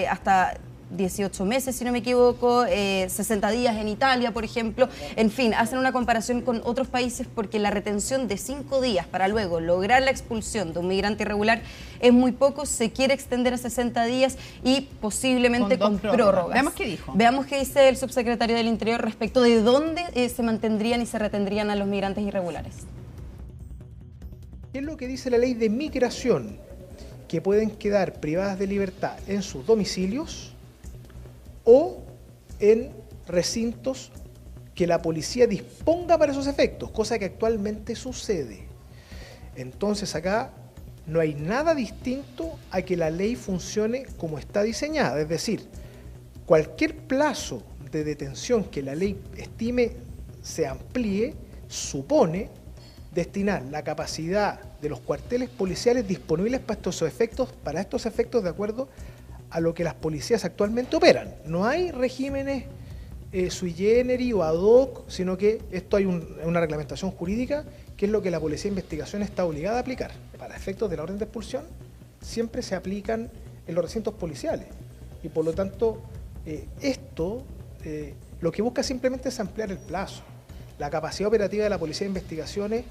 hasta 18 meses, si no me equivoco, 60 días en Italia, por ejemplo. En fin, hacen una comparación con otros países porque la retención de 5 días para luego lograr la expulsión de un migrante irregular es muy poco, se quiere extender a 60 días y posiblemente con prórrogas. Veamos qué dijo. Veamos qué dice el subsecretario del Interior respecto de dónde se mantendrían y se retendrían a los migrantes irregulares. ¿Qué es lo que dice la ley de migración? Que pueden quedar privadas de libertad en sus domicilios o en recintos que la policía disponga para esos efectos, cosa que actualmente sucede. Entonces acá no hay nada distinto a que la ley funcione como está diseñada, es decir, cualquier plazo de detención que la ley estime se amplíe, supone destinar la capacidad de los cuarteles policiales disponibles para estos efectos de acuerdo a lo que las policías actualmente operan. No hay regímenes sui generis o ad hoc, sino que esto hay una reglamentación jurídica que es lo que la Policía de Investigación está obligada a aplicar. Para efectos de la orden de expulsión siempre se aplican en los recintos policiales y por lo tanto esto lo que busca simplemente es ampliar el plazo. La capacidad operativa de la Policía de Investigaciones,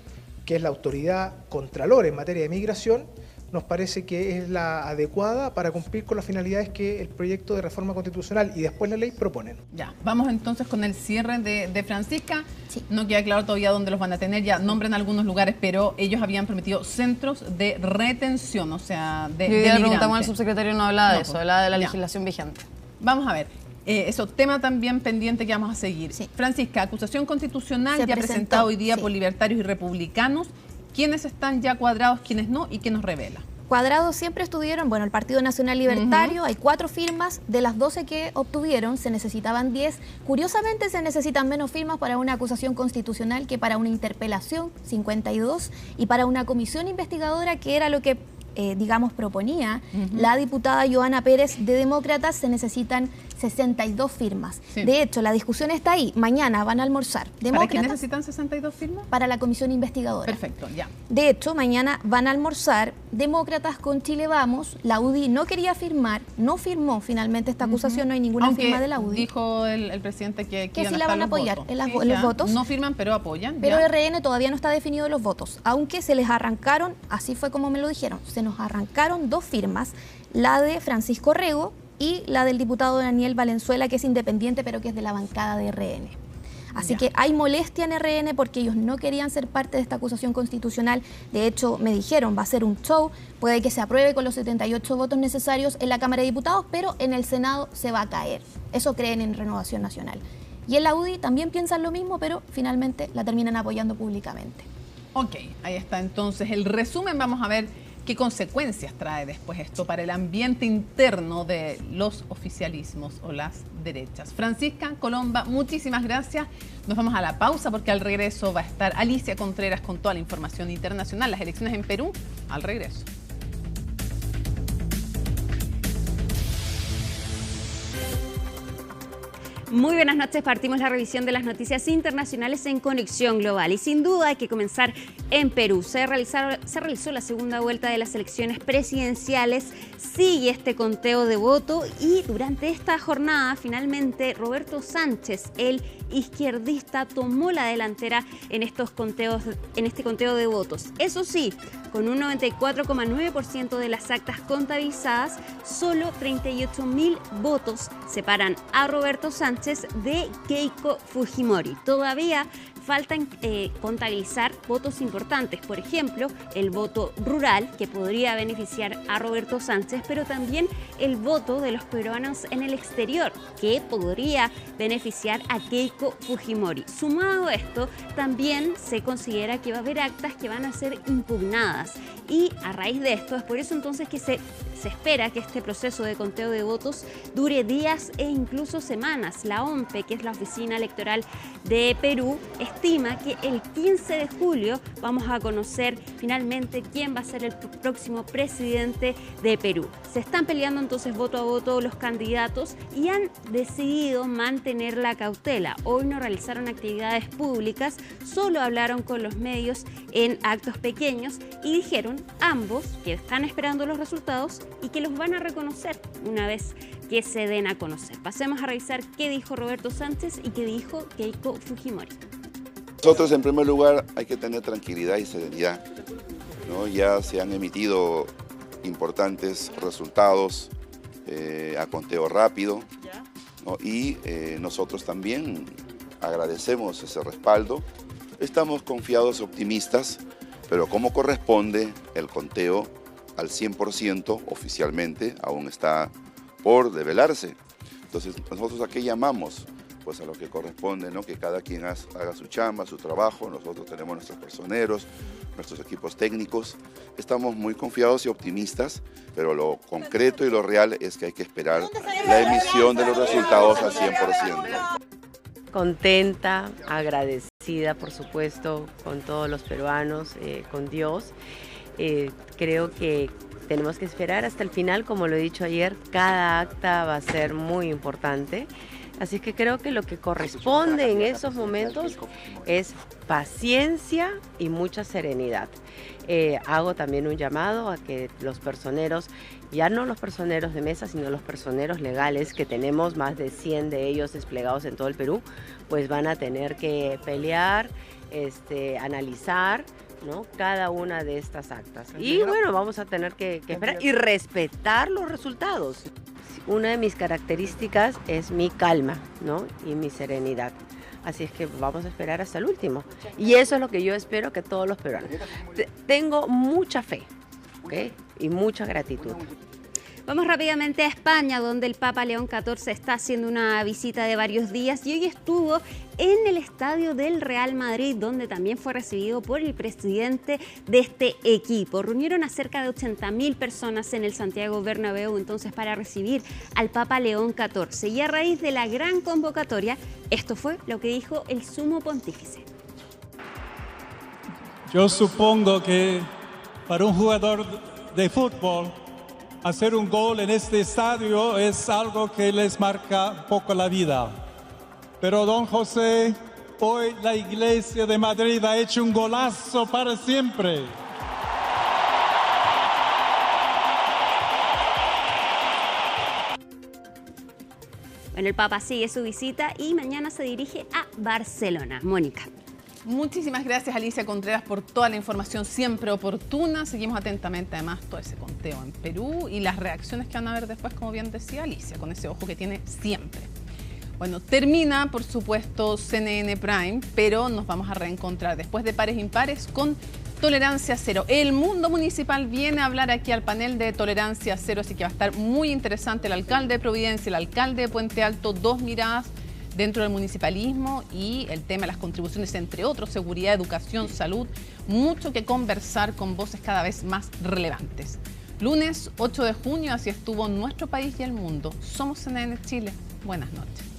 que es la autoridad contralor en materia de migración, nos parece que es la adecuada para cumplir con las finalidades que el proyecto de reforma constitucional y después la ley proponen. Ya, vamos entonces con el cierre de Francisca. Sí. No queda claro todavía dónde los van a tener, ya nombran algunos lugares, pero ellos habían prometido centros de retención, o sea, de migrantes. Le preguntamos al subsecretario, no hablaba de eso, hablaba de la legislación vigente. Vamos a ver. Eso, tema también pendiente que vamos a seguir. Sí. Francisca, acusación constitucional ya presentada hoy día por libertarios y republicanos. ¿Quiénes están ya cuadrados, quiénes no y qué nos revela? Cuadrados siempre estuvieron, bueno, el Partido Nacional Libertario, hay 4 firmas, de las 12 que obtuvieron se necesitaban 10. Curiosamente se necesitan menos firmas para una acusación constitucional que para una interpelación, 52, y para una comisión investigadora, que era lo que digamos, proponía la diputada Joana Pérez de Demócratas, se necesitan 62 firmas. Sí. De hecho, la discusión está ahí. Mañana van a almorzar. ¿Para qué necesitan 62 firmas? Para la comisión investigadora. Perfecto, ya. De hecho, mañana van a almorzar Demócratas con Chile Vamos. La UDI no quería firmar, no firmó finalmente esta acusación, no hay ninguna firma de la UDI. Dijo el presidente que sí la van a apoyar en los votos. No firman, pero apoyan. Pero RN todavía no está definido los votos, aunque se les arrancaron, así fue como me lo dijeron, se nos arrancaron 2 firmas, la de Francisco Rego y la del diputado Daniel Valenzuela, que es independiente, pero que es de la bancada de RN. Así que hay molestia en RN porque ellos no querían ser parte de esta acusación constitucional. De hecho, me dijeron, va a ser un show, puede que se apruebe con los 78 votos necesarios en la Cámara de Diputados, pero en el Senado se va a caer. Eso creen en Renovación Nacional. Y en la UDI también piensan lo mismo, pero finalmente la terminan apoyando públicamente. Ok, ahí está entonces el resumen. Vamos a ver qué consecuencias trae después esto para el ambiente interno de los oficialismos o las derechas. Francisca Colomba, muchísimas gracias. Nos vamos a la pausa porque al regreso va a estar Alicia Contreras con toda la información internacional. Las elecciones en Perú, al regreso. Muy buenas noches, partimos la revisión de las noticias internacionales en Conexión Global y sin duda hay que comenzar en Perú. Se realizó la segunda vuelta de las elecciones presidenciales, sigue este conteo de voto y durante esta jornada finalmente Roberto Sánchez, el izquierdista, tomó la delantera en este conteo de votos. Eso sí, con un 94,9% de las actas contabilizadas, solo 38.000 votos separan a Roberto Sánchez de Keiko Fujimori. Todavía faltan contabilizar votos importantes, por ejemplo, el voto rural, que podría beneficiar a Roberto Sánchez, pero también el voto de los peruanos en el exterior, que podría beneficiar a Keiko Fujimori. Sumado a esto, también se considera que va a haber actas que van a ser impugnadas y a raíz de esto, es por eso entonces que se espera que este proceso de conteo de votos dure días e incluso semanas. La OMPE, que es la Oficina Electoral de Perú, estima que el 15 de julio vamos a conocer finalmente quién va a ser el próximo presidente de Perú. Se están peleando entonces voto a voto los candidatos y han decidido mantener la cautela. Hoy no realizaron actividades públicas, solo hablaron con los medios en actos pequeños y dijeron ambos que están esperando los resultados y que los van a reconocer una vez que se den a conocer. Pasemos a revisar qué dijo Roberto Sánchez y qué dijo Keiko Fujimori. Nosotros, en primer lugar, hay que tener tranquilidad y serenidad, ¿no? Ya se han emitido importantes resultados a conteo rápido, ¿no? Y nosotros también agradecemos ese respaldo. Estamos confiados, optimistas, pero como corresponde, el conteo al 100% oficialmente aún está por develarse. Entonces, nosotros a qué llamamos? Pues a lo que corresponde, ¿no? Que cada quien haga su chamba, su trabajo. Nosotros tenemos nuestros personeros, nuestros equipos técnicos. Estamos muy confiados y optimistas, pero lo concreto y lo real es que hay que esperar la emisión de los resultados al 100%. Contenta, agradecida, por supuesto, con todos los peruanos, con Dios. Creo que tenemos que esperar hasta el final, como lo he dicho ayer, cada acta va a ser muy importante. Así que creo que lo que corresponde en esos momentos es paciencia y mucha serenidad. Hago también un llamado a que los personeros, ya no los personeros de mesa, sino los personeros legales, que tenemos más de 100 de ellos desplegados en todo el Perú, pues van a tener que pelear, analizar, ¿no? Cada una de estas actas. Y bueno, vamos a tener que esperar y respetar los resultados. Una de mis características es mi calma, ¿no? Y mi serenidad. Así es que vamos a esperar hasta el último. Y eso es lo que yo espero que todos los peruanos. Tengo mucha fe, ¿ok? Y mucha gratitud. Vamos rápidamente a España, donde el Papa León XIV está haciendo una visita de varios días y hoy estuvo en el estadio del Real Madrid, donde también fue recibido por el presidente de este equipo. Reunieron a cerca de 80.000 personas en el Santiago Bernabéu entonces para recibir al Papa León XIV. Y a raíz de la gran convocatoria, esto fue lo que dijo el sumo pontífice. Yo supongo que para un jugador de fútbol, hacer un gol en este estadio es algo que les marca un poco la vida. Pero don José, hoy la Iglesia de Madrid ha hecho un golazo para siempre. Bueno, el Papa sigue su visita y mañana se dirige a Barcelona. Mónica. Muchísimas gracias, Alicia Contreras, por toda la información siempre oportuna. Seguimos atentamente, además, todo ese conteo en Perú y las reacciones que van a ver después, como bien decía Alicia, con ese ojo que tiene siempre. Bueno, termina, por supuesto, CNN Prime, pero nos vamos a reencontrar después de Pares Impares con Tolerancia Cero. El mundo municipal viene a hablar aquí al panel de Tolerancia Cero, así que va a estar muy interesante. El alcalde de Providencia, el alcalde de Puente Alto, dos miradas dentro del municipalismo y el tema de las contribuciones, entre otros, seguridad, educación, salud, mucho que conversar con voces cada vez más relevantes. Lunes 8 de junio, así estuvo nuestro país y el mundo. Somos CNN Chile. Buenas noches.